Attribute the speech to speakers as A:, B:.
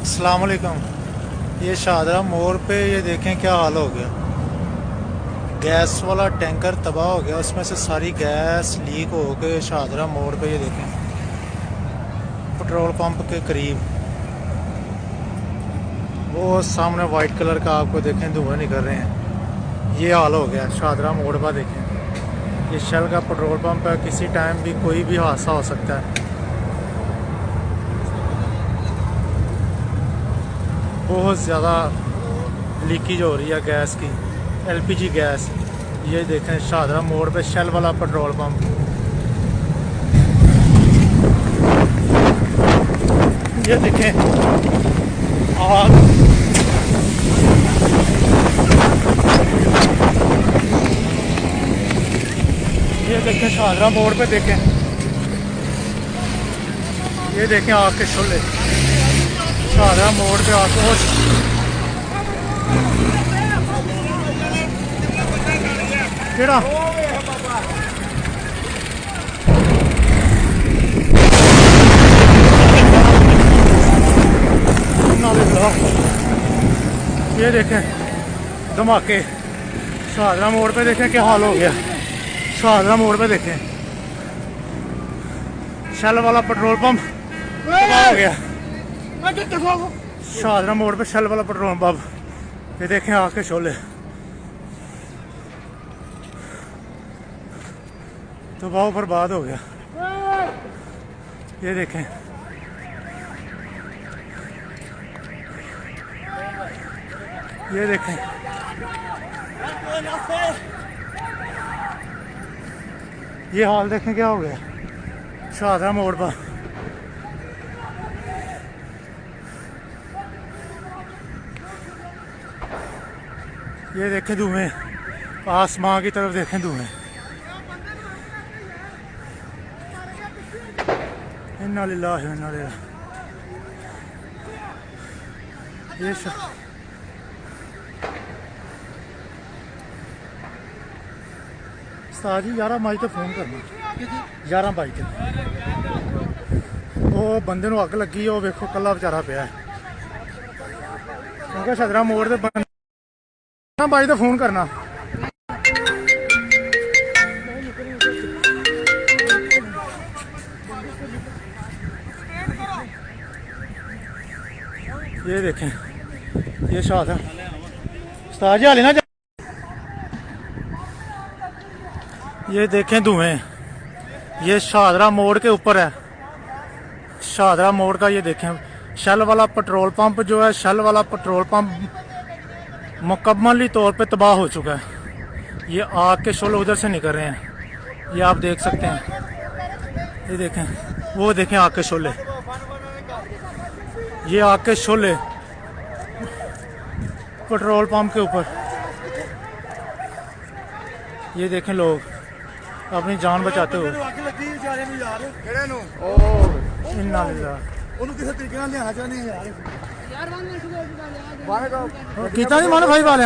A: अस्सलाम वालेकुम। ये शाहदरा मोड़ पे ये देखें क्या हाल हो गया। गैस वाला टैंकर तबाह हो गया, उसमें से सारी गैस लीक हो के शाहदरा मोड़ पे ये देखें पेट्रोल पंप के करीब वो सामने वाइट कलर का आपको देखें धुआं निकल रहे हैं। ये हाल हो गया शाहदरा मोड़ पर। देखें ये शेल का पेट्रोल पंप है, किसी टाइम भी कोई भी हादसा हो सकता है। बहुत ज़्यादा लीकेज हो रही है गैस की, एलपीजी गैस। ये देखें शाहदरा मोड़ पे शेल वाला पेट्रोल पंप। ये देखें आग, ये देखें शाहदरा मोड़ पे देखें, ये देखें आग के शोले शाहदरा मोड़ पे आग को। केड़ा ये देखें धमाके शाहदरा मोड़ पे। देखें क्या हाल हो गया शाहदरा मोड़ पे। देखें शेल वाला पेट्रोल पंप हो गया शाहदरा मोड़ पे, शेल वाला पेट्रोल पंप। ये देखें आग के शोले तो बहुत बर्बाद हो गया। ये देखें ये देखें ये हाल देखें क्या हो गया शाहदरा मोड़ पर। ये देखें धुएं, आसमां की तरफ देखें धुएं। इन्ना लिल्लाहि व इन्ना इलैहि। ये उस्ताद जी 11 मई तो फोन करना, 11 मई तो वो बंदे नूं अग लगी, वो वेखो कला बेचारा पिया है। क्योंकि शाहदरा मोड़ ते 11 मई तो फोन करना। ये देखें ये शाहदरा उस्ताद जी हाले ना। ये देखें धुएं, ये शाहदरा मोड़ के ऊपर है। शाहदरा मोड़ का ये देखें शेल वाला पेट्रोल पंप जो है, शेल वाला पेट्रोल पंप मुकम्मली तौर पे तबाह हो चुका है। ये आग के शोले उधर से निकल रहे हैं, ये आप देख सकते हैं। ये देखें वो देखें आग के शोले, ये आग के शोले पेट्रोल पंप के ऊपर। ये देखें लोग अपनी जान बचाते हुए। इन्ना लिल्लाह। कितना नहीं मानो भाई वाले